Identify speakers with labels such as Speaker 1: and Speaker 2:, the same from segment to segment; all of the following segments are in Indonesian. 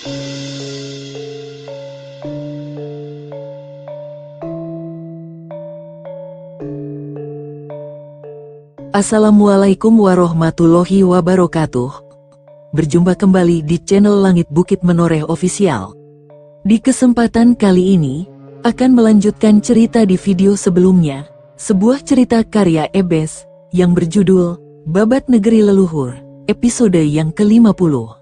Speaker 1: Assalamualaikum warahmatullahi wabarakatuh. Berjumpa kembali di channel Langit Bukit Menoreh Official. Di kesempatan kali ini, akan melanjutkan cerita di video sebelumnya, sebuah cerita karya Ebes, yang berjudul, Babat Negeri Leluhur, episode yang ke-50.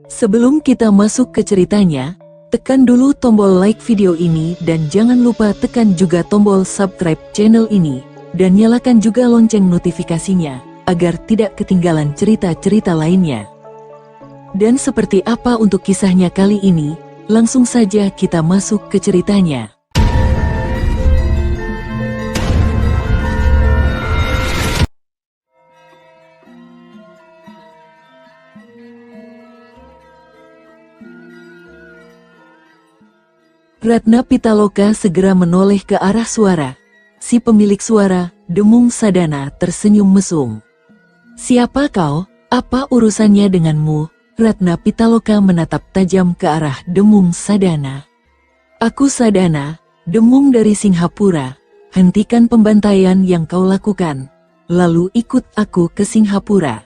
Speaker 1: Sebelum kita masuk ke ceritanya, tekan dulu tombol like video ini dan jangan lupa tekan juga tombol subscribe channel ini. Dan nyalakan juga lonceng notifikasinya, agar tidak ketinggalan cerita-cerita lainnya. Dan seperti apa untuk kisahnya kali ini, langsung saja kita masuk ke ceritanya. Ratna Pitaloka segera menoleh ke arah suara. Si pemilik suara, Demung Sadana, tersenyum mesum. "Siapa kau? Apa urusannya denganmu?" Ratna Pitaloka menatap tajam ke arah Demung Sadana. "Aku Sadana, Demung dari Singhapura. Hentikan pembantaian yang kau lakukan. Lalu ikut aku ke Singhapura.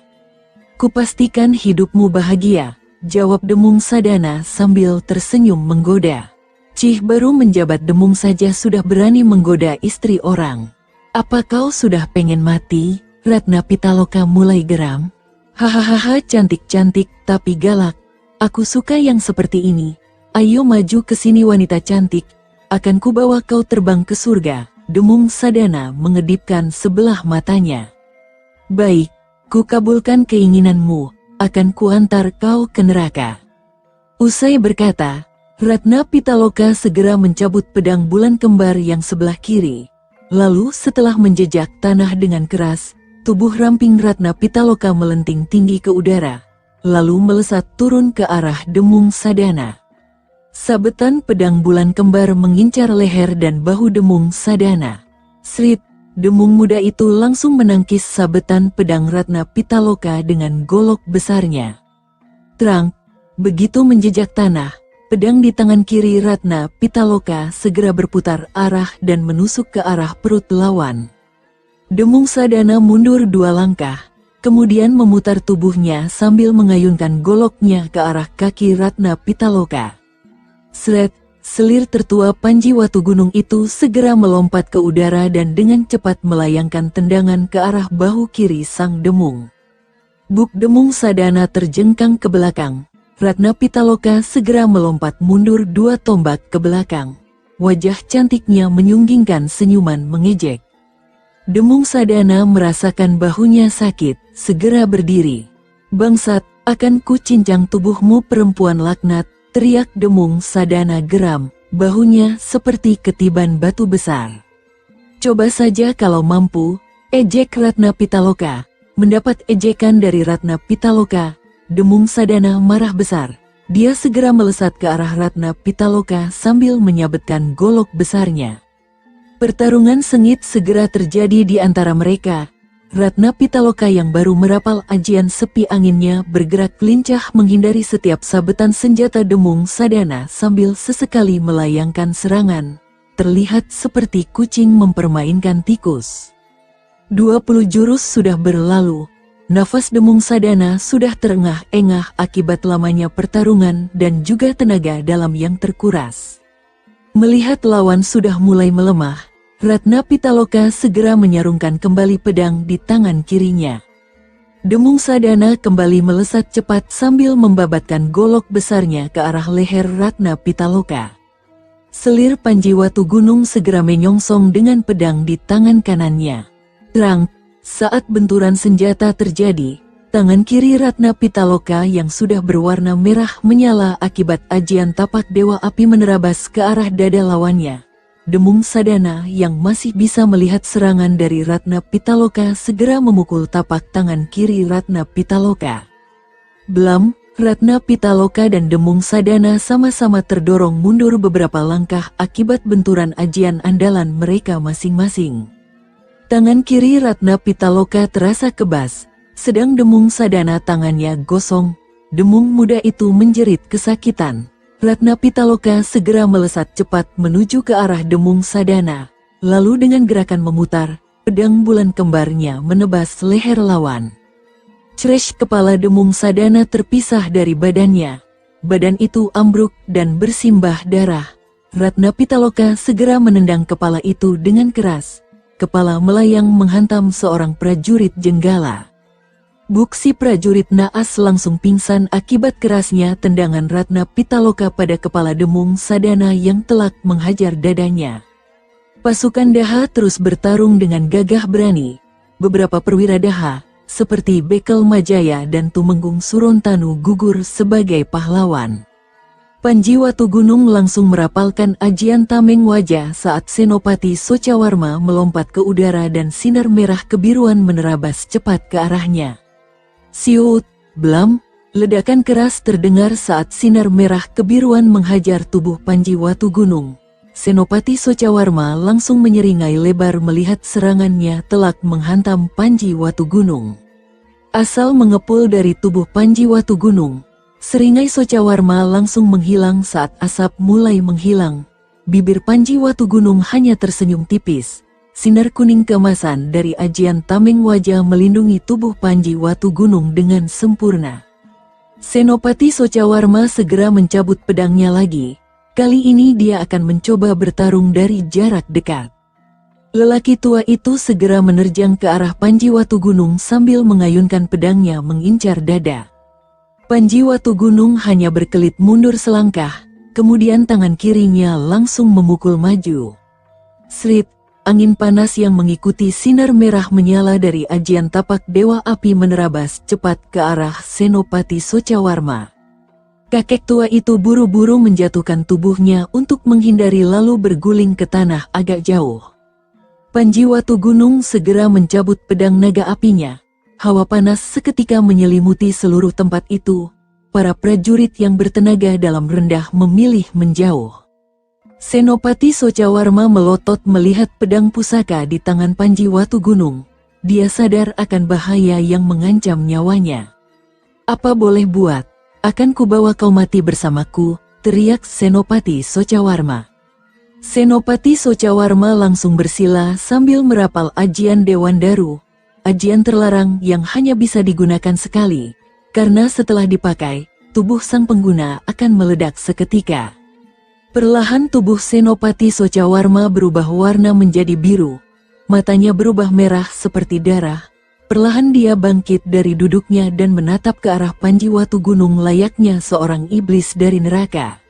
Speaker 1: Kupastikan hidupmu bahagia," jawab Demung Sadana sambil tersenyum menggoda. Cih, baru menjabat Demung saja sudah berani menggoda istri orang. "Apa kau sudah pengen mati?" Ratna Pitaloka mulai geram. "Hahaha, cantik-cantik tapi galak. Aku suka yang seperti ini. Ayo maju ke sini wanita cantik. Akan kubawa kau terbang ke surga." Demung Sadana mengedipkan sebelah matanya. "Baik, ku kabulkan keinginanmu. Akan kuantar kau ke neraka." Usai berkata, Ratna Pitaloka segera mencabut pedang bulan kembar yang sebelah kiri. Lalu setelah menjejak tanah dengan keras, tubuh ramping Ratna Pitaloka melenting tinggi ke udara, lalu melesat turun ke arah Demung Sadana. Sabetan pedang bulan kembar mengincar leher dan bahu Demung Sadana. Srit, Demung muda itu langsung menangkis sabetan pedang Ratna Pitaloka dengan golok besarnya. Terang, begitu menjejak tanah, pedang di tangan kiri Ratna Pitaloka segera berputar arah dan menusuk ke arah perut lawan. Demung Sadana mundur 2 langkah, kemudian memutar tubuhnya sambil mengayunkan goloknya ke arah kaki Ratna Pitaloka. Sret, selir tertua Panji Watu Gunung itu segera melompat ke udara dan dengan cepat melayangkan tendangan ke arah bahu kiri sang Demung. Buk Demung Sadana terjengkang ke belakang. Ratna Pitaloka segera melompat mundur 2 tombak ke belakang. Wajah cantiknya menyunggingkan senyuman mengejek. Demung Sadana merasakan bahunya sakit, segera berdiri. "Bangsat, akan ku cincang tubuhmu perempuan laknat," teriak Demung Sadana geram, bahunya seperti ketiban batu besar. "Coba saja kalau mampu," ejek Ratna Pitaloka. Mendapat ejekan dari Ratna Pitaloka, Demung Sadana marah besar. Dia segera melesat ke arah Ratna Pitaloka sambil menyabetkan golok besarnya. Pertarungan sengit segera terjadi di antara mereka. Ratna Pitaloka yang baru merapal ajian sepi anginnya bergerak lincah menghindari setiap sabetan senjata Demung Sadana sambil sesekali melayangkan serangan. Terlihat seperti kucing mempermainkan tikus. 20 jurus sudah berlalu. Nafas Demung Sadana sudah terengah-engah akibat lamanya pertarungan dan juga tenaga dalam yang terkuras. Melihat lawan sudah mulai melemah, Ratna Pitaloka segera menyarungkan kembali pedang di tangan kirinya. Demung Sadana kembali melesat cepat sambil membabatkan golok besarnya ke arah leher Ratna Pitaloka. Selir Panji Watu Gunung segera menyongsong dengan pedang di tangan kanannya. Terang. Saat benturan senjata terjadi, tangan kiri Ratna Pitaloka yang sudah berwarna merah menyala akibat ajian tapak Dewa Api menerabas ke arah dada lawannya. Demung Sadana yang masih bisa melihat serangan dari Ratna Pitaloka segera memukul tapak tangan kiri Ratna Pitaloka. Blam, Ratna Pitaloka dan Demung Sadana sama-sama terdorong mundur beberapa langkah akibat benturan ajian andalan mereka masing-masing. Tangan kiri Ratna Pitaloka terasa kebas, sedang Demung Sadana tangannya gosong. Demung muda itu menjerit kesakitan. Ratna Pitaloka segera melesat cepat menuju ke arah Demung Sadana. Lalu dengan gerakan memutar, pedang bulan kembarnya menebas leher lawan. Crash, kepala Demung Sadana terpisah dari badannya. Badan itu ambruk dan bersimbah darah. Ratna Pitaloka segera menendang kepala itu dengan keras. Kepala melayang menghantam seorang prajurit Jenggala. Buk, si prajurit naas langsung pingsan akibat kerasnya tendangan Ratna Pitaloka pada kepala Demung Sadana yang telak menghajar dadanya. Pasukan Daha terus bertarung dengan gagah berani. Beberapa perwira Daha, seperti Bekel Majaya dan Tumenggung Surontanu, gugur sebagai pahlawan. Panji Watugunung langsung merapalkan ajian tameng wajah saat Senopati Socawarma melompat ke udara dan sinar merah kebiruan menerabas cepat ke arahnya. Siut, blam, ledakan keras terdengar saat sinar merah kebiruan menghajar tubuh Panji Watugunung. Senopati Socawarma langsung menyeringai lebar melihat serangannya telak menghantam Panji Watugunung. Asal mengepul dari tubuh Panji Watugunung, seringai Socawarma langsung menghilang saat asap mulai menghilang. Bibir Panji Watugunung hanya tersenyum tipis. Sinar kuning keemasan dari ajian tameng wajah melindungi tubuh Panji Watugunung dengan sempurna. Senopati Socawarma segera mencabut pedangnya lagi. Kali ini dia akan mencoba bertarung dari jarak dekat. Lelaki tua itu segera menerjang ke arah Panji Watugunung sambil mengayunkan pedangnya mengincar dada. Panji Watugunung hanya berkelit mundur selangkah, kemudian tangan kirinya langsung memukul maju. Srit. Angin panas yang mengikuti sinar merah menyala dari ajian tapak Dewa Api menerabas cepat ke arah Senopati Socawarma. Kakek tua itu buru-buru menjatuhkan tubuhnya untuk menghindari lalu berguling ke tanah agak jauh. Panji Watugunung segera mencabut pedang naga apinya. Hawa panas seketika menyelimuti seluruh tempat itu. Para prajurit yang bertenaga dalam rendah memilih menjauh. Senopati Socawarma melotot melihat pedang pusaka di tangan Panji Watugunung. Dia sadar akan bahaya yang mengancam nyawanya. "Apa boleh buat? Akan kubawa kau mati bersamaku," teriak Senopati Socawarma. Senopati Socawarma langsung bersila sambil merapal ajian Dewan Daru, ajian terlarang yang hanya bisa digunakan sekali, karena setelah dipakai, tubuh sang pengguna akan meledak seketika. Perlahan tubuh Senopati Socawarma berubah warna menjadi biru. Matanya berubah merah seperti darah. Perlahan dia bangkit dari duduknya dan menatap ke arah Panji Watugunung layaknya seorang iblis dari neraka.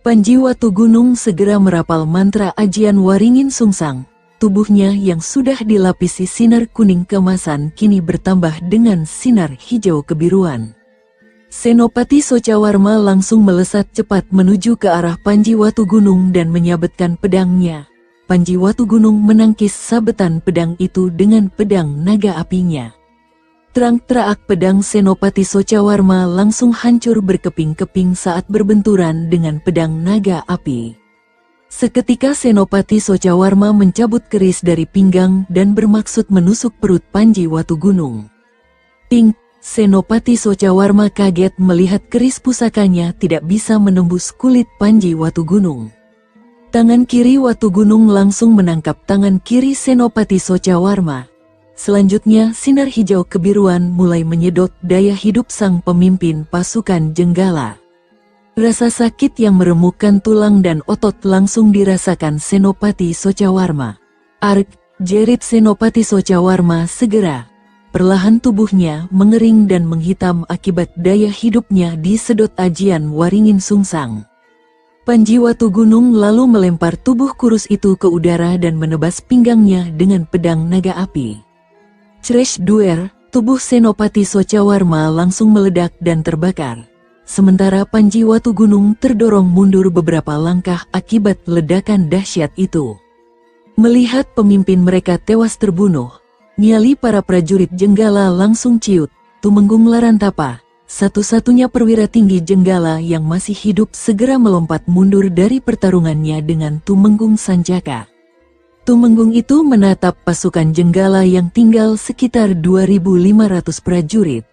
Speaker 1: Panji Watugunung segera merapal mantra ajian Waringin Sungsang. Tubuhnya yang sudah dilapisi sinar kuning keemasan kini bertambah dengan sinar hijau kebiruan. Senopati Socawarma langsung melesat cepat menuju ke arah Panji Watugunung dan menyabetkan pedangnya. Panji Watugunung menangkis sabetan pedang itu dengan pedang naga apinya. Terang-terak pedang Senopati Socawarma langsung hancur berkeping-keping saat berbenturan dengan pedang naga api. Seketika Senopati Socawarma mencabut keris dari pinggang dan bermaksud menusuk perut Panji Watugunung. Ting! Senopati Socawarma kaget melihat keris pusakanya tidak bisa menembus kulit Panji Watugunung. Tangan kiri Watugunung langsung menangkap tangan kiri Senopati Socawarma. Selanjutnya sinar hijau kebiruan mulai menyedot daya hidup sang pemimpin pasukan Jenggala. Rasa sakit yang meremukkan tulang dan otot langsung dirasakan Senopati Socawarma. "Arg!" jerit Senopati Socawarma segera. Perlahan tubuhnya mengering dan menghitam akibat daya hidupnya disedot ajian Waringin Sungsang. Panji Watugunung lalu melempar tubuh kurus itu ke udara dan menebas pinggangnya dengan pedang naga api. Crash duer, tubuh Senopati Socawarma langsung meledak dan terbakar. Sementara Panji Watugunung terdorong mundur beberapa langkah akibat ledakan dahsyat itu. Melihat pemimpin mereka tewas terbunuh, nyali para prajurit Jenggala langsung ciut. Tumenggung Larantapa, satu-satunya perwira tinggi Jenggala yang masih hidup, segera melompat mundur dari pertarungannya dengan Tumenggung Sanjaka. Tumenggung itu menatap pasukan Jenggala yang tinggal sekitar 2.500 prajurit.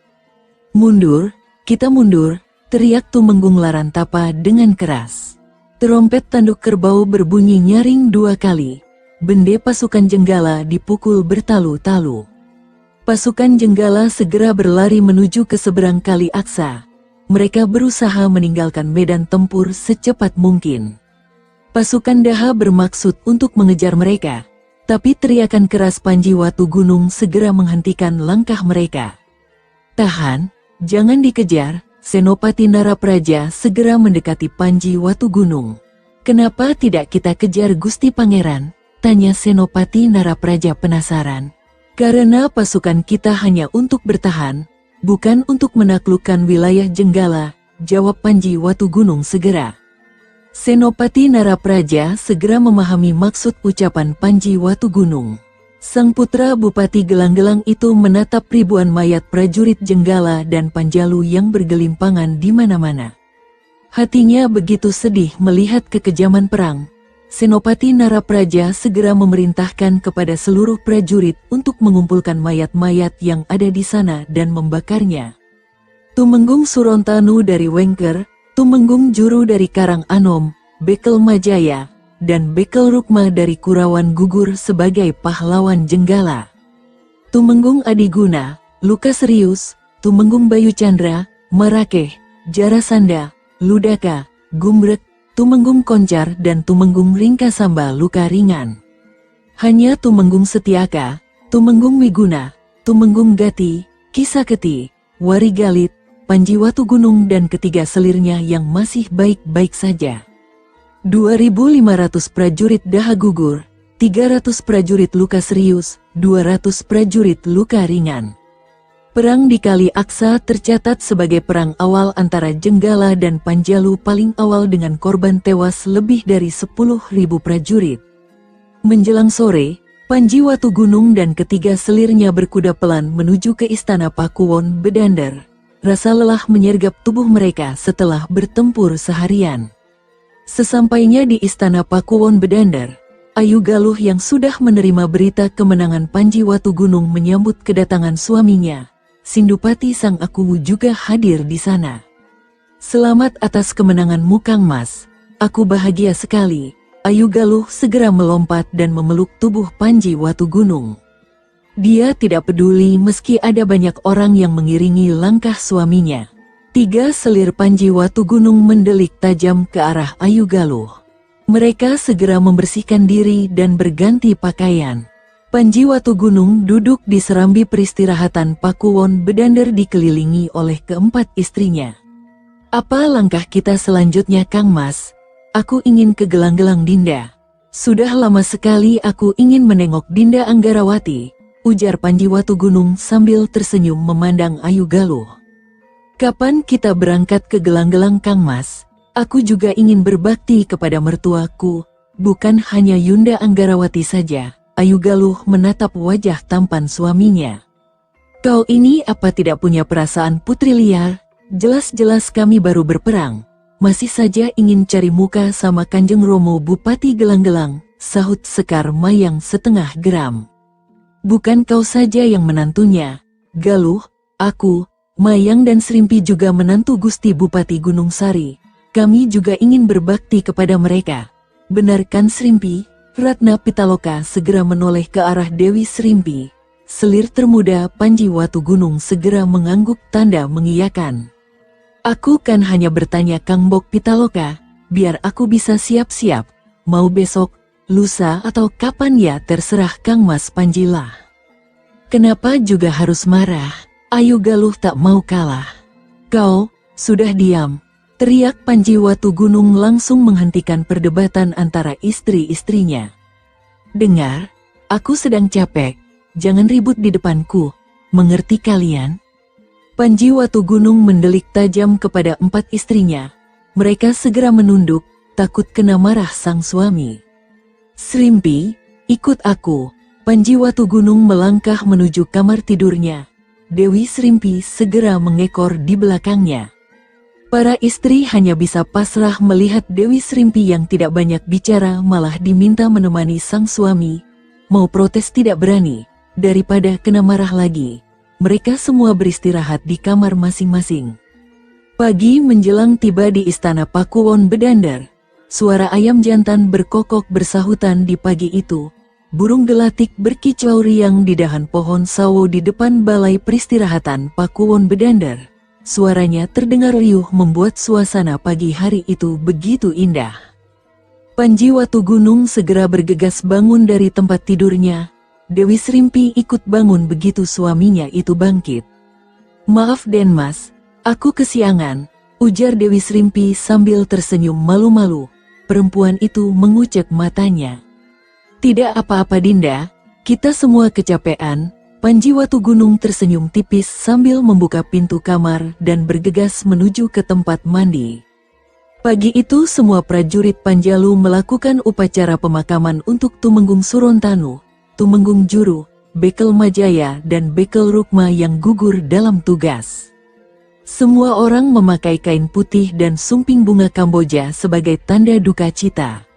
Speaker 1: "Mundur, Kita mundur, teriak Tumenggung Larantapa dengan keras. Terompet tanduk kerbau berbunyi nyaring 2 kali. Bende pasukan Jenggala dipukul bertalu-talu. Pasukan Jenggala segera berlari menuju ke seberang Kali Aksa. Mereka berusaha meninggalkan medan tempur secepat mungkin. Pasukan Daha bermaksud untuk mengejar mereka, tapi teriakan keras Panji Watugunung segera menghentikan langkah mereka. "Tahan, jangan dikejar." Senopati Narapraja segera mendekati Panji Watugunung. "Kenapa tidak kita kejar Gusti Pangeran?" tanya Senopati Narapraja penasaran. "Karena pasukan kita hanya untuk bertahan, bukan untuk menaklukkan wilayah Jenggala," jawab Panji Watugunung segera. Senopati Narapraja segera memahami maksud ucapan Panji Watugunung. Sang putra Bupati Gelang-Gelang itu menatap ribuan mayat prajurit Jenggala dan Panjalu yang bergelimpangan di mana-mana. Hatinya begitu sedih melihat kekejaman perang. Senopati Narapraja segera memerintahkan kepada seluruh prajurit untuk mengumpulkan mayat-mayat yang ada di sana dan membakarnya. Tumenggung Surontanu dari Wengker, Tumenggung Juru dari Karang Anom, Bekel Majaya, dan Bekel Rukma dari Kurawan gugur sebagai pahlawan Jenggala. Tumenggung Adiguna, luka serius, Tumenggung Bayu Chandra, Marakeh, Jarasanda, Ludaka, Gumbrek, Tumenggung Koncar dan Tumenggung Ringkasamba luka ringan. Hanya Tumenggung Setiaka, Tumenggung Miguna, Tumenggung Gati, Kisaketi, Warigalit, Panji Watugunung dan ketiga selirnya yang masih baik-baik saja. 2.500 prajurit Daha gugur, 300 prajurit luka serius, 200 prajurit luka ringan. Perang di Kali Aksa tercatat sebagai perang awal antara Jenggala dan Panjalu paling awal dengan korban tewas lebih dari 10.000 prajurit. Menjelang sore, Panji Watugunung dan ketiga selirnya berkuda pelan menuju ke Istana Pakuwon Bedandar. Rasa lelah menyergap tubuh mereka setelah bertempur seharian. Sesampainya di Istana Pakuwon Bedandar, Ayu Galuh yang sudah menerima berita kemenangan Panji Watugunung menyambut kedatangan suaminya. Sindupati Sang Akuwu juga hadir di sana. "Selamat atas kemenanganmu Kang Mas, aku bahagia sekali." Ayu Galuh segera melompat dan memeluk tubuh Panji Watugunung. Dia tidak peduli meski ada banyak orang yang mengiringi langkah suaminya. 3 selir Panji Watugunung mendelik tajam ke arah Ayu Galuh. Mereka segera membersihkan diri dan berganti pakaian. Panji Watugunung duduk di serambi peristirahatan Pakuwon Bedandar dikelilingi oleh keempat istrinya. "Apa langkah kita selanjutnya Kang Mas? Aku ingin ke Gelang-Gelang Dinda. Sudah lama sekali aku ingin menengok Dinda Anggarawati," ujar Panji Watugunung sambil tersenyum memandang Ayu Galuh. "Kapan kita berangkat ke Gelang-Gelang Kang Mas? Aku juga ingin berbakti kepada mertuaku, bukan hanya Yunda Anggarawati saja." Ayu Galuh menatap wajah tampan suaminya. "Kau ini apa tidak punya perasaan putri liar? Jelas-jelas kami baru berperang. Masih saja ingin cari muka sama Kanjeng Romo Bupati Gelang-Gelang," sahut Sekar Mayang setengah geram. "Bukan kau saja yang menantunya, Galuh, aku, Mayang dan Srimpi juga menantu Gusti Bupati Gunung Sari. Kami juga ingin berbakti kepada mereka. Benar kan Srimpi?" Ratna Pitaloka segera menoleh ke arah Dewi Srimpi. Selir termuda Panji Watugunung segera mengangguk tanda mengiyakan. "Aku kan hanya bertanya Kang Bok Pitaloka, biar aku bisa siap-siap. Mau besok, lusa atau kapan ya terserah Kang Mas Panji lah." "Kenapa juga harus marah?" Ayu Galuh tak mau kalah. "Kau, sudah diam," teriak Panji Watugunung langsung menghentikan perdebatan antara istri-istrinya. "Dengar, aku sedang capek, jangan ribut di depanku, mengerti kalian?" Panji Watugunung mendelik tajam kepada 4 istrinya. Mereka segera menunduk, takut kena marah sang suami. "Srimpi, ikut aku." Panji Watugunung melangkah menuju kamar tidurnya. Dewi Srimpi segera mengekor di belakangnya. Para istri hanya bisa pasrah melihat Dewi Srimpi yang tidak banyak bicara malah diminta menemani sang suami. Mau protes tidak berani, daripada kena marah lagi. Mereka semua beristirahat di kamar masing-masing. Pagi menjelang tiba di istana Pakuwon Bedandar. Suara ayam jantan berkokok bersahutan di pagi itu. Burung gelatik berkicau riang di dahan pohon sawo di depan balai peristirahatan Pakuwon Bedandar. Suaranya terdengar riuh membuat suasana pagi hari itu begitu indah. Panji Watugunung segera bergegas bangun dari tempat tidurnya. Dewi Srimpi ikut bangun begitu suaminya itu bangkit. "Maaf Den Mas, aku kesiangan," ujar Dewi Srimpi sambil tersenyum malu-malu. Perempuan itu mengucek matanya. "Tidak apa-apa Dinda, kita semua kecapean." Panji Watugunung tersenyum tipis sambil membuka pintu kamar dan bergegas menuju ke tempat mandi. Pagi itu semua prajurit Panjalu melakukan upacara pemakaman untuk Tumenggung Surontanu, Tumenggung Juru, Bekel Majaya dan Bekel Rukma yang gugur dalam tugas. Semua orang memakai kain putih dan sumping bunga Kamboja sebagai tanda duka cita.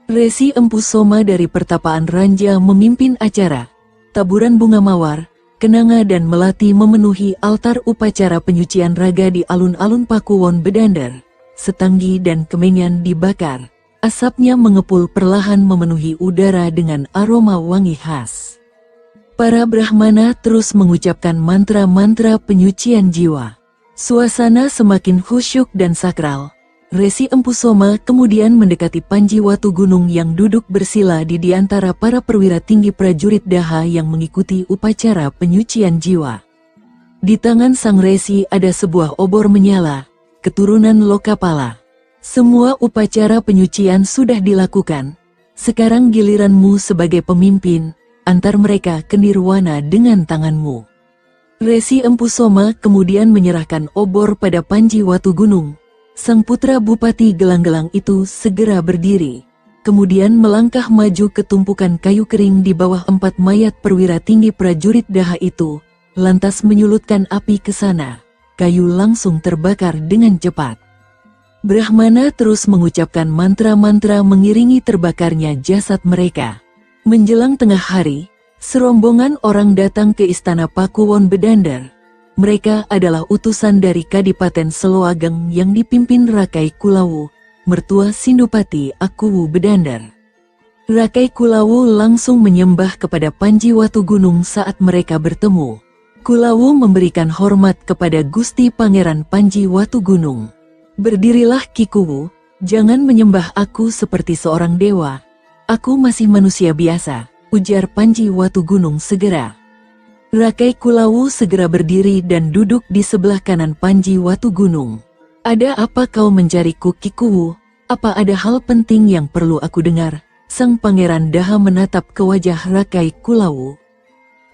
Speaker 1: Resi Empu Soma dari Pertapaan Ranja memimpin acara. Taburan bunga mawar, kenanga dan melati memenuhi altar upacara penyucian raga di alun-alun Pakuwon Bedandar. Setanggi dan kemenyan dibakar. Asapnya mengepul perlahan memenuhi udara dengan aroma wangi khas. Para Brahmana terus mengucapkan mantra-mantra penyucian jiwa. Suasana semakin khusyuk dan sakral. Resi Empu Soma kemudian mendekati Panji Watugunung yang duduk bersila di antara para perwira tinggi prajurit Daha yang mengikuti upacara penyucian jiwa. Di tangan sang resi ada sebuah obor menyala, keturunan Lokapala. Semua upacara penyucian sudah dilakukan. Sekarang giliranmu sebagai pemimpin, antar mereka ke nirwana dengan tanganmu. Resi Empu Soma kemudian menyerahkan obor pada Panji Watugunung. Sang putra bupati gelang-gelang itu segera berdiri. Kemudian melangkah maju ke tumpukan kayu kering di bawah 4 mayat perwira tinggi prajurit Daha itu, lantas menyulutkan api ke sana. Kayu langsung terbakar dengan cepat. Brahmana terus mengucapkan mantra-mantra mengiringi terbakarnya jasad mereka. Menjelang tengah hari, serombongan orang datang ke istana Pakuwon Bedandar. Mereka adalah utusan dari Kadipaten Seloageng yang dipimpin Rakai Kulawu, mertua Sindupati Akuwu Bedandar. Rakai Kulawu langsung menyembah kepada Panji Watugunung saat mereka bertemu. Kulawu memberikan hormat kepada Gusti Pangeran Panji Watugunung. "Berdirilah Kikuwu, jangan menyembah aku seperti seorang dewa. Aku masih manusia biasa," ujar Panji Watugunung segera. Rakai Kulawu segera berdiri dan duduk di sebelah kanan Panji Watugunung. "Ada apa kau mencariku Kikuwu? Apa ada hal penting yang perlu aku dengar?" Sang pangeran Daha menatap ke wajah Rakai Kulawu.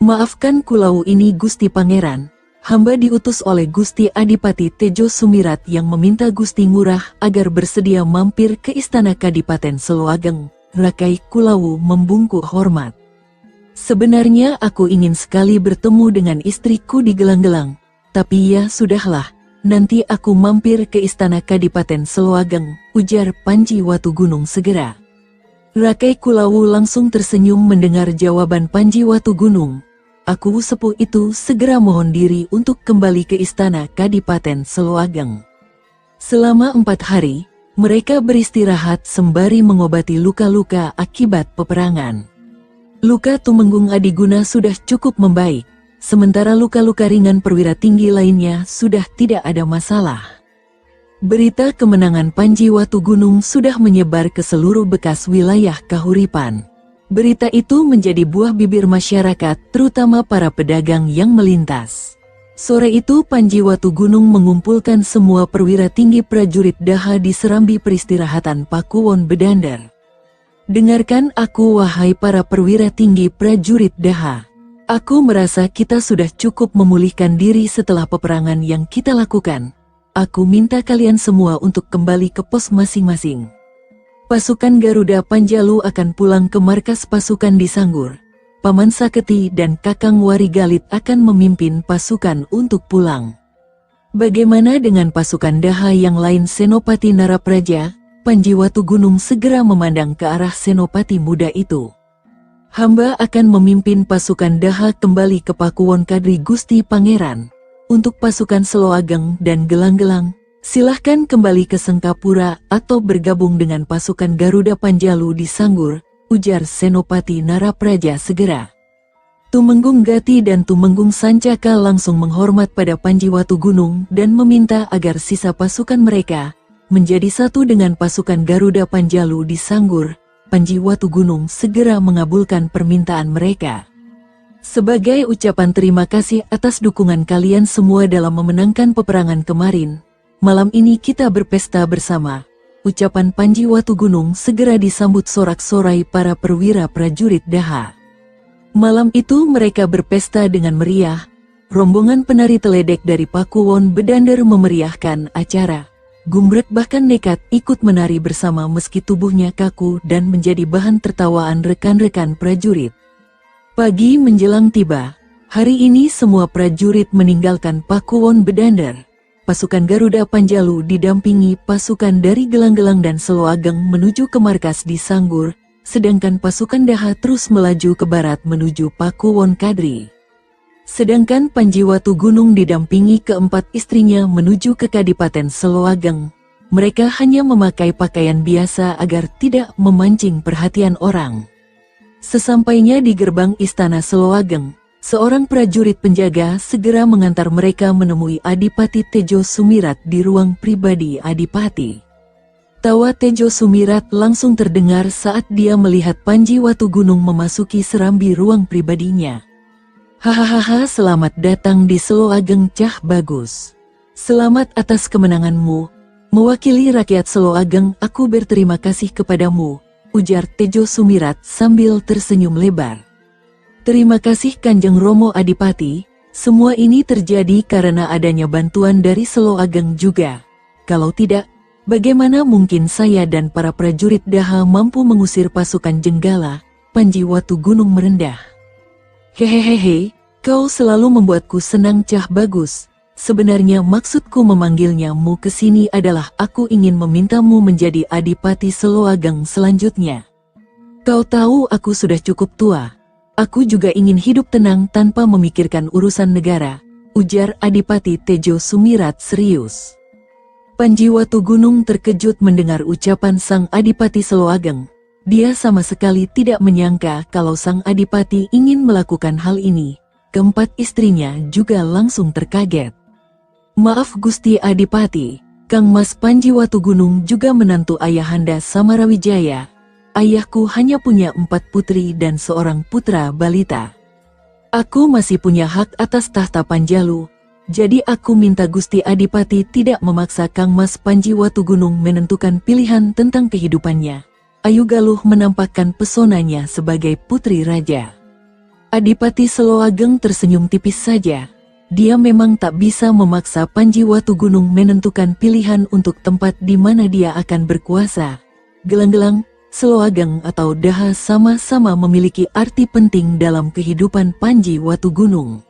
Speaker 1: "Maafkan Kulawu ini Gusti Pangeran, hamba diutus oleh Gusti Adipati Tejo Sumirat yang meminta Gusti Ngurah agar bersedia mampir ke istana Kadipaten Seloageng." Rakai Kulawu membungkuk hormat. "Sebenarnya aku ingin sekali bertemu dengan istriku di Gelang-Gelang, tapi ya sudahlah, nanti aku mampir ke istana Kadipaten Seloageng," ujar Panji Watugunung segera. Rakai Kulawu langsung tersenyum mendengar jawaban Panji Watugunung. Aku sepuh itu segera mohon diri untuk kembali ke istana Kadipaten Seloageng. Selama 4 hari, mereka beristirahat sembari mengobati luka-luka akibat peperangan. Luka Tumenggung Adiguna sudah cukup membaik, sementara luka-luka ringan perwira tinggi lainnya sudah tidak ada masalah. Berita kemenangan Panji Watugunung sudah menyebar ke seluruh bekas wilayah Kahuripan. Berita itu menjadi buah bibir masyarakat, terutama para pedagang yang melintas. Sore itu Panji Watugunung mengumpulkan semua perwira tinggi prajurit Daha di serambi peristirahatan Pakuwon Bedandar. "Dengarkan aku wahai para perwira tinggi prajurit Daha. Aku merasa kita sudah cukup memulihkan diri setelah peperangan yang kita lakukan. Aku minta kalian semua untuk kembali ke pos masing-masing. Pasukan Garuda Panjalu akan pulang ke markas pasukan di Sanggur. Paman Saketi dan Kakang Warigalit akan memimpin pasukan untuk pulang. Bagaimana dengan pasukan Daha yang lain?" Senopati Narapraja, Panji Watugunung segera memandang ke arah senopati muda itu. "Hamba akan memimpin pasukan Daha kembali ke Pakuwon Kadri Gusti Pangeran." untuk pasukan Selo Ageng dan Gelang-Gelang, silahkan kembali ke Sengkapura atau bergabung dengan pasukan Garuda Panjalu di Sanggur, ujar Senopati Narapraja segera. Tumenggung Gati dan Tumenggung Sancaka langsung menghormat pada Panji Watugunung dan meminta agar sisa pasukan mereka menjadi satu dengan pasukan Garuda Panjalu di Sanggur. Panji Watugunung segera mengabulkan permintaan mereka. Sebagai ucapan terima kasih atas dukungan kalian semua dalam memenangkan peperangan kemarin, malam ini kita berpesta bersama. Ucapan Panji Watugunung segera disambut sorak-sorai para perwira prajurit Daha. Malam itu mereka berpesta dengan meriah. Rombongan penari teledek dari Pakuwon Bedandar memeriahkan acara. Gumbrek bahkan nekat ikut menari bersama meski tubuhnya kaku dan menjadi bahan tertawaan rekan-rekan prajurit. Pagi menjelang tiba, hari ini semua prajurit meninggalkan Pakuwon Bedandar. Pasukan Garuda Panjalu didampingi pasukan dari Gelang-Gelang dan Selo Ageng menuju ke markas di Sanggur, sedangkan pasukan Daha terus melaju ke barat menuju Pakuwon Kadri. Sedangkan Panji Watugunung didampingi keempat istrinya menuju ke Kadipaten Selo Ageng. Mereka hanya memakai pakaian biasa agar tidak memancing perhatian orang. Sesampainya di gerbang istana Selo Ageng, seorang prajurit penjaga segera mengantar mereka menemui Adipati Tejo Sumirat di ruang pribadi Adipati. Tawa Tejo Sumirat langsung terdengar saat dia melihat Panji Watugunung memasuki serambi ruang pribadinya. Hahaha, selamat datang di Selo Ageng Cah Bagus. Selamat atas kemenanganmu. Mewakili rakyat Selo Ageng, aku berterima kasih kepadamu, ujar Tejo Sumirat sambil tersenyum lebar. Terima kasih Kanjeng Romo Adipati, semua ini terjadi karena adanya bantuan dari Selo Ageng juga. Kalau tidak, bagaimana mungkin saya dan para prajurit Daha mampu mengusir pasukan Jenggala? Panji Watugunung merendah. Hehehehe, kau selalu membuatku senang Cah Bagus. Sebenarnya maksudku memanggilnya mu ke sini adalah aku ingin memintamu menjadi Adipati Selo Ageng selanjutnya. Kau tahu aku sudah cukup tua. Aku juga ingin hidup tenang tanpa memikirkan urusan negara, ujar Adipati Tejo Sumirat serius. Panji Watugunung terkejut mendengar ucapan sang Adipati Selo Ageng. Dia sama sekali tidak menyangka kalau sang Adipati ingin melakukan hal ini. Keempat istrinya juga langsung terkaget. Maaf Gusti Adipati, Kang Mas Panji Watugunung juga menantu Ayahanda Samarawijaya. Ayahku hanya punya 4 putri dan seorang putra balita. Aku masih punya hak atas tahta Panjalu. Jadi aku minta Gusti Adipati tidak memaksa Kang Mas Panji Watugunung menentukan pilihan tentang kehidupannya. Ayu Galuh menampakkan pesonanya sebagai putri raja. Adipati Selo Ageng tersenyum tipis saja. Dia memang tak bisa memaksa Panji Watugunung menentukan pilihan untuk tempat di mana dia akan berkuasa. Gelang-Gelang, Selo Ageng atau Daha sama-sama memiliki arti penting dalam kehidupan Panji Watugunung.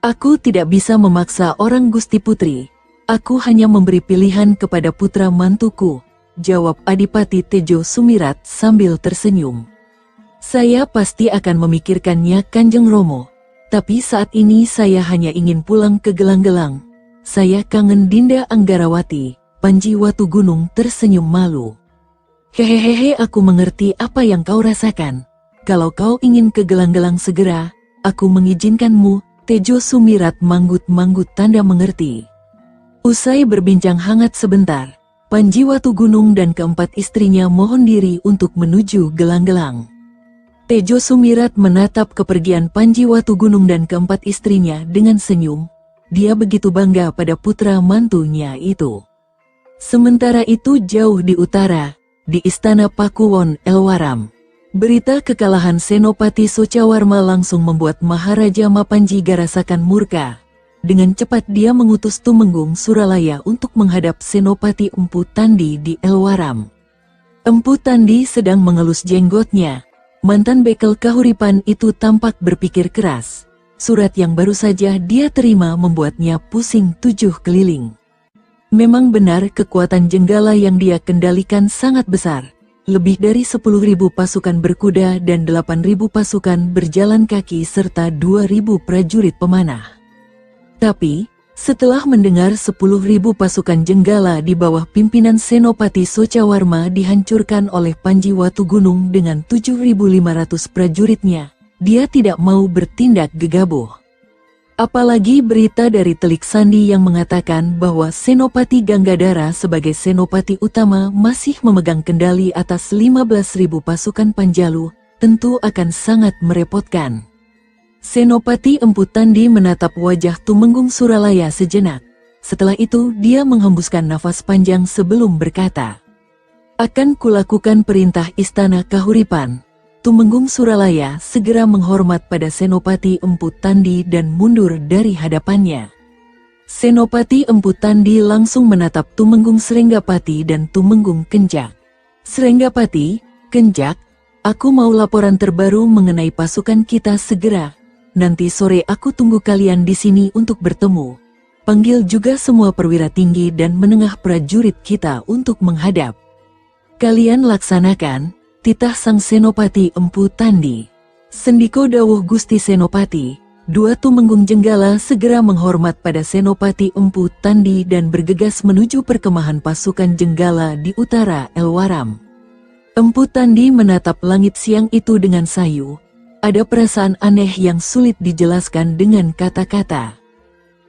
Speaker 1: Aku tidak bisa memaksa orang Gusti Putri. Aku hanya memberi pilihan kepada putra mantuku, jawab Adipati Tejo Sumirat sambil tersenyum. Saya pasti akan memikirkannya Kanjeng Romo. Tapi saat ini saya hanya ingin pulang ke Gelang-Gelang. Saya kangen Dinda Anggarawati. Panji Watugunung tersenyum malu. Hehehe, aku mengerti apa yang kau rasakan. Kalau kau ingin ke Gelang-Gelang segera, aku mengizinkanmu. Tejo Sumirat manggut-manggut tanda mengerti. Usai berbincang hangat sebentar, Panji Watugunung dan keempat istrinya mohon diri untuk menuju Gelang-Gelang. Tejo Sumirat menatap kepergian Panji Watugunung dan keempat istrinya dengan senyum. Dia begitu bangga pada putra mantunya itu. Sementara itu jauh di utara, di istana Pakuwon Elwaram. Berita kekalahan Senopati Socawarma langsung membuat Maharaja Mapanji rasakan murka. Dengan cepat dia mengutus Tumenggung Suralaya untuk menghadap Senopati Empu Tandi di Elwaram. Empu Tandi sedang mengelus jenggotnya. Mantan bekel kahuripan itu tampak berpikir keras. Surat yang baru saja dia terima membuatnya pusing 7 keliling. Memang benar kekuatan Jenggala yang dia kendalikan sangat besar. Lebih dari 10.000 pasukan berkuda dan 8.000 pasukan berjalan kaki serta 2.000 prajurit pemanah. Tapi, Setelah mendengar 10.000 pasukan Jenggala di bawah pimpinan Senopati Socawarma dihancurkan oleh Panji Watugunung dengan 7.500 prajuritnya, dia tidak mau bertindak gegabah. Apalagi berita dari Telik Sandi yang mengatakan bahwa Senopati Ganggadara sebagai senopati utama masih memegang kendali atas 15.000 pasukan Panjalu, tentu akan sangat merepotkan. Senopati Empu Tandi menatap wajah Tumenggung Suralaya sejenak. Setelah itu dia menghembuskan nafas panjang sebelum berkata, "Akan kulakukan perintah Istana Kahuripan." Tumenggung Suralaya segera menghormat pada Senopati Empu Tandi dan mundur dari hadapannya. Senopati Empu Tandi langsung menatap Tumenggung Srenggapati dan Tumenggung Kenjak. "Srenggapati, Kenjak, aku mau laporan terbaru mengenai pasukan kita segera. Nanti sore aku tunggu kalian di sini untuk bertemu. Panggil juga semua perwira tinggi dan menengah prajurit kita untuk menghadap." "Kalian laksanakan," titah sang Senopati Empu Tandi. "Sendiko dawuh Gusti Senopati." Dua Tumenggung Jenggala segera menghormat pada Senopati Empu Tandi dan bergegas menuju perkemahan pasukan Jenggala di utara Elwaram. Empu Tandi menatap langit siang itu dengan sayu. Ada perasaan aneh yang sulit dijelaskan dengan kata-kata.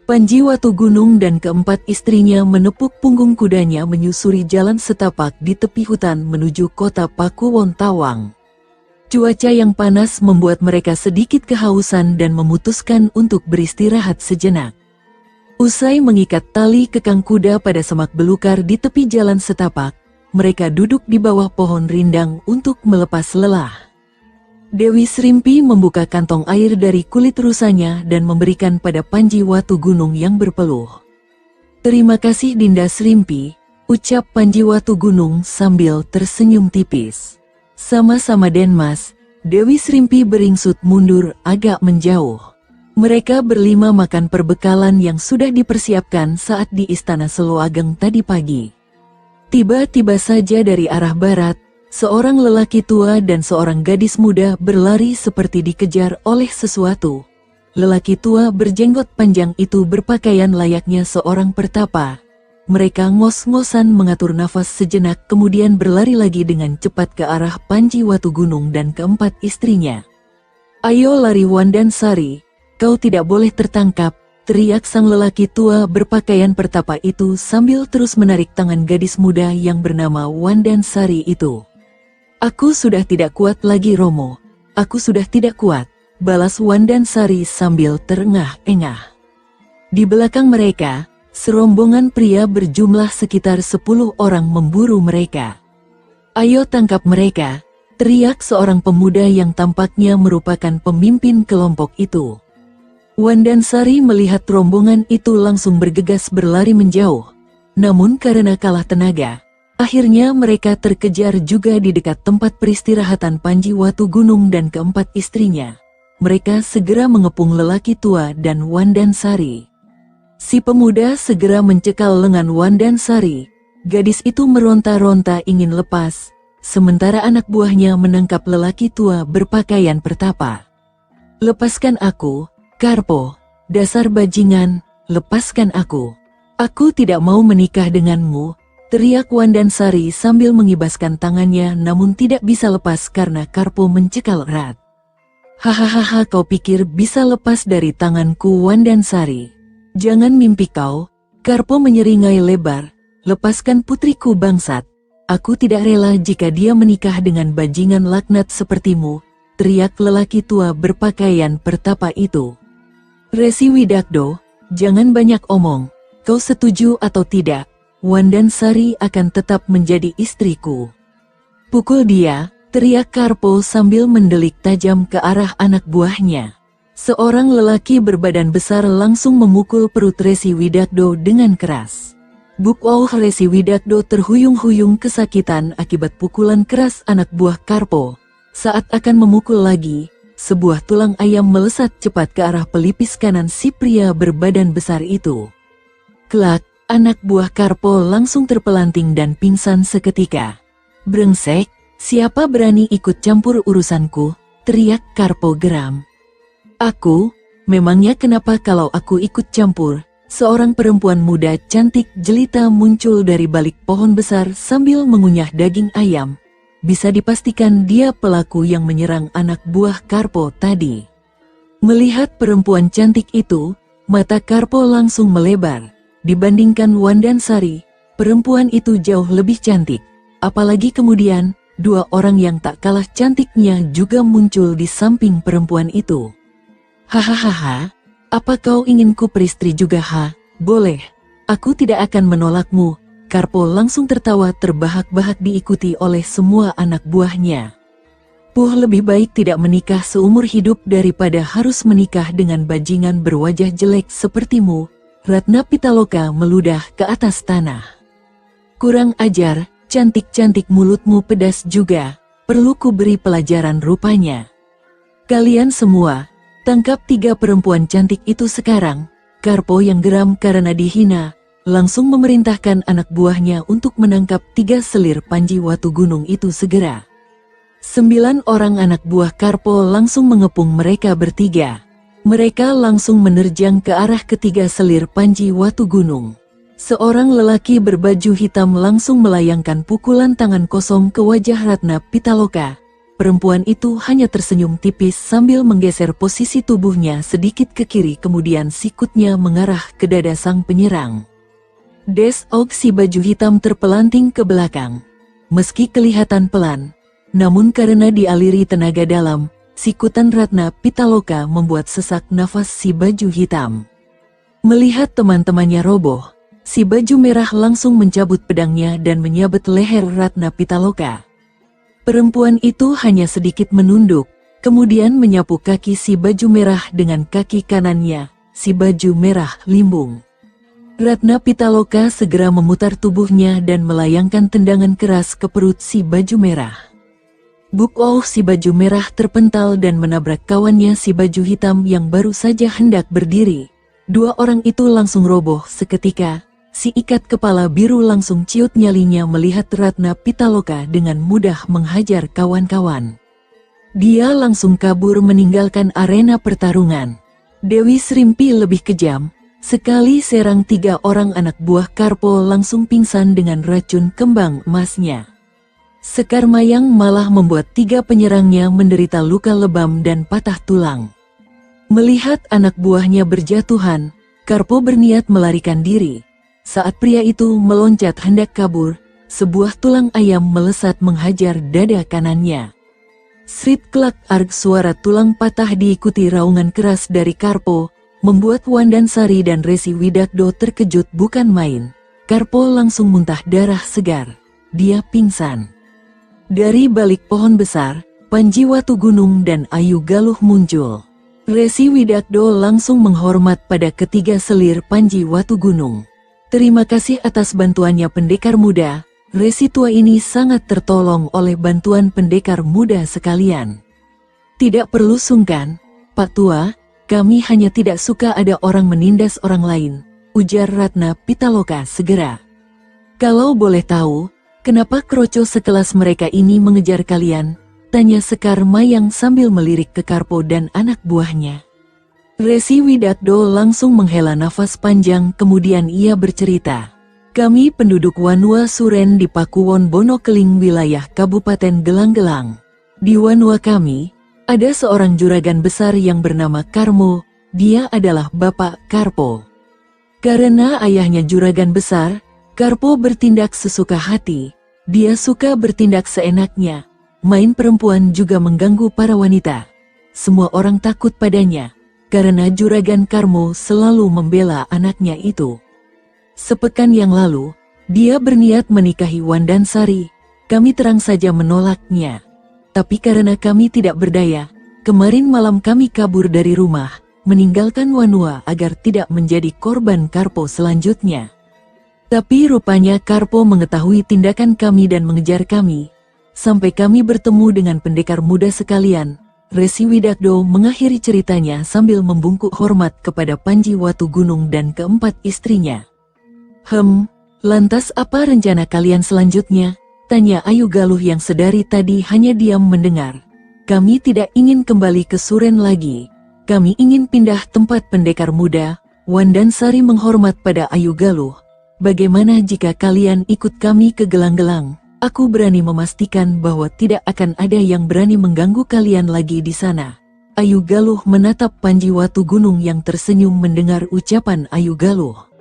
Speaker 1: Panji Watugunung dan keempat istrinya menepuk punggung kudanya menyusuri jalan setapak di tepi hutan menuju kota Pakuwon Tawang. Cuaca yang panas membuat mereka sedikit kehausan dan memutuskan untuk beristirahat sejenak. Usai mengikat tali kekang kuda pada semak belukar di tepi jalan setapak, mereka duduk di bawah pohon rindang untuk melepas lelah. Dewi Srimpi membuka kantong air dari kulit rusanya dan memberikan pada Panji Watugunung yang berpeluh. "Terima kasih Dinda Srimpi," ucap Panji Watugunung sambil tersenyum tipis. "Sama-sama Den Mas." Dewi Srimpi beringsut mundur agak menjauh. Mereka berlima makan perbekalan yang sudah dipersiapkan saat di Istana Seloageng tadi pagi. Tiba-tiba saja dari arah barat, seorang lelaki tua dan seorang gadis muda berlari seperti dikejar oleh sesuatu. Lelaki tua berjenggot panjang itu berpakaian layaknya seorang pertapa. Mereka ngos-ngosan mengatur nafas sejenak kemudian berlari lagi dengan cepat ke arah Panji Watugunung dan keempat istrinya. "Ayo lari Wandansari, kau tidak boleh tertangkap," teriak sang lelaki tua berpakaian pertapa itu sambil terus menarik tangan gadis muda yang bernama Wandansari itu. "Aku sudah tidak kuat lagi Romo, aku sudah tidak kuat," balas Wandansari sambil terengah-engah. Di belakang mereka, serombongan pria berjumlah sekitar 10 orang memburu mereka. "Ayo tangkap mereka," teriak seorang pemuda yang tampaknya merupakan pemimpin kelompok itu. Wandansari melihat rombongan itu langsung bergegas berlari menjauh. Namun karena kalah tenaga, akhirnya mereka terkejar juga di dekat tempat peristirahatan Panji Watugunung dan keempat istrinya. Mereka segera mengepung lelaki tua dan Wandansari. Si pemuda segera mencekal lengan Wandansari. Gadis itu meronta-ronta ingin lepas, sementara anak buahnya menangkap lelaki tua berpakaian pertapa. "Lepaskan aku, Karpo, dasar bajingan, lepaskan aku. Aku tidak mau menikah denganmu," teriak Wandansari sambil mengibaskan tangannya namun tidak bisa lepas karena Karpo mencekal erat. "Hahaha, kau pikir bisa lepas dari tanganku Wandansari? Jangan mimpi kau," Karpo menyeringai lebar. "Lepaskan putriku bangsat. Aku tidak rela jika dia menikah dengan bajingan laknat sepertimu," teriak lelaki tua berpakaian pertapa itu. "Resi Widakdo, jangan banyak omong. Kau setuju atau tidak? Wandansari akan tetap menjadi istriku." "Pukul dia," teriak Karpo sambil mendelik tajam ke arah anak buahnya. Seorang lelaki berbadan besar langsung memukul perut Resi Widakdo dengan keras. Buk-wow, Resi Widakdo terhuyung-huyung kesakitan akibat pukulan keras anak buah Karpo. Saat akan memukul lagi, sebuah tulang ayam melesat cepat ke arah pelipis kanan si pria berbadan besar itu. Klak! Anak buah Karpo langsung terpelanting dan pingsan seketika. "Brengsek, siapa berani ikut campur urusanku?" teriak Karpo geram. "Aku? Memangnya kenapa kalau aku ikut campur?" Seorang perempuan muda cantik jelita muncul dari balik pohon besar sambil mengunyah daging ayam. Bisa dipastikan dia pelaku yang menyerang anak buah Karpo tadi. Melihat perempuan cantik itu, mata Karpo langsung melebar. Dibandingkan Wandansari, perempuan itu jauh lebih cantik. Apalagi kemudian, dua orang yang tak kalah cantiknya juga muncul di samping perempuan itu. Hahaha. Apa kau ingin ku peristri juga ha? Boleh, aku tidak akan menolakmu. Karpo langsung tertawa terbahak-bahak diikuti oleh semua anak buahnya. Lebih baik tidak menikah seumur hidup daripada harus menikah dengan bajingan berwajah jelek sepertimu. Ratna Pitaloka meludah ke atas tanah. Kurang ajar, cantik-cantik mulutmu pedas juga, perlu ku beri pelajaran rupanya. Kalian semua, tangkap tiga perempuan cantik itu sekarang. Karpo yang geram karena dihina, langsung memerintahkan anak buahnya untuk menangkap tiga selir Panji Watu Gunung itu segera. 9 orang anak buah Karpo langsung mengepung mereka bertiga. Mereka langsung menerjang ke arah ketiga selir Panji Watu Gunung. Seorang lelaki berbaju hitam langsung melayangkan pukulan tangan kosong ke wajah Ratna Pitaloka. Perempuan itu hanya tersenyum tipis sambil menggeser posisi tubuhnya sedikit ke kiri, kemudian sikutnya mengarah ke dada sang penyerang. Si baju hitam terpelanting ke belakang. Meski kelihatan pelan, namun karena dialiri tenaga dalam, sikutan Ratna Pitaloka membuat sesak nafas si baju hitam. Melihat teman-temannya roboh, si baju merah langsung mencabut pedangnya dan menyabet leher Ratna Pitaloka. Perempuan itu hanya sedikit menunduk, kemudian menyapu kaki si baju merah dengan kaki kanannya. Si baju merah limbung. Ratna Pitaloka segera memutar tubuhnya dan melayangkan tendangan keras ke perut si baju merah. Si baju merah terpental dan menabrak kawannya si baju hitam yang baru saja hendak berdiri. Dua orang itu langsung roboh seketika. Si ikat kepala biru langsung ciut nyalinya melihat Ratna Pitaloka dengan mudah menghajar kawan-kawan. Dia langsung kabur meninggalkan arena pertarungan. Dewi Srimpi lebih kejam, sekali serang 3 orang anak buah Karpo langsung pingsan dengan racun kembang emasnya. Sekar Mayang malah membuat 3 penyerangnya menderita luka lebam dan patah tulang. Melihat anak buahnya berjatuhan, Karpo berniat melarikan diri. Saat pria itu meloncat hendak kabur, sebuah tulang ayam melesat menghajar dada kanannya. Srit klak arg, suara tulang patah diikuti raungan keras dari Karpo, membuat Wandansari dan Resi Widakdo terkejut bukan main. Karpo langsung muntah darah segar. Dia pingsan. Dari balik pohon besar, Panji Watu Gunung dan Ayu Galuh muncul. Resi Widakdo langsung menghormat pada ketiga selir Panji Watu Gunung. Terima kasih atas bantuannya pendekar muda. Resi tua ini sangat tertolong oleh bantuan pendekar muda sekalian. Tidak perlu sungkan, Pak Tua, kami hanya tidak suka ada orang menindas orang lain, ujar Ratna Pitaloka segera. Kalau boleh tahu, kenapa kroco sekelas mereka ini mengejar kalian? Tanya Sekar Mayang sambil melirik ke Karpo dan anak buahnya. Resi Widakdo langsung menghela nafas panjang, kemudian ia bercerita. Kami penduduk Wanua Suren di Pakuwon Bonokeling wilayah Kabupaten Gelang-Gelang. Di Wanua kami, ada seorang juragan besar yang bernama Karmo, dia adalah Bapak Karpo. Karena ayahnya juragan besar, Karpo bertindak sesuka hati. Dia suka bertindak seenaknya, main perempuan juga mengganggu para wanita. Semua orang takut padanya. Karena juragan Karmo selalu membela anaknya itu. Sepekan yang lalu, dia berniat menikahi Wandansari. Kami terang saja menolaknya. Tapi karena kami tidak berdaya, kemarin malam kami kabur dari rumah, meninggalkan Wanua agar tidak menjadi korban Karpo selanjutnya. Tapi rupanya Karpo mengetahui tindakan kami dan mengejar kami. Sampai kami bertemu dengan pendekar muda sekalian. Resi Widakdo mengakhiri ceritanya sambil membungkuk hormat kepada Panji Watu Gunung dan keempat istrinya. Lantas apa rencana kalian selanjutnya? Tanya Ayu Galuh yang sedari tadi hanya diam mendengar. Kami tidak ingin kembali ke Suren lagi. Kami ingin pindah tempat pendekar muda. Wandansari menghormat pada Ayu Galuh. Bagaimana jika kalian ikut kami ke Gelang-Gelang? Aku berani memastikan bahwa tidak akan ada yang berani mengganggu kalian lagi di sana. Ayu Galuh menatap Panji Watu Gunung yang tersenyum mendengar ucapan Ayu Galuh.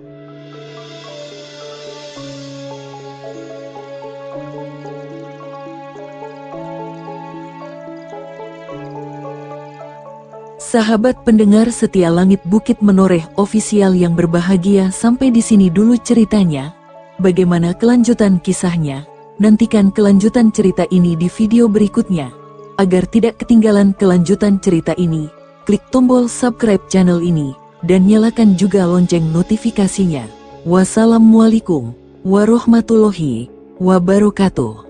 Speaker 1: Sahabat pendengar setia Langit Bukit Menoreh ofisial yang berbahagia, sampai di sini dulu ceritanya. Bagaimana kelanjutan kisahnya? Nantikan kelanjutan cerita ini di video berikutnya. Agar tidak ketinggalan kelanjutan cerita ini, klik tombol subscribe channel ini, dan nyalakan juga lonceng notifikasinya. Wassalamualaikum warahmatullahi wabarakatuh.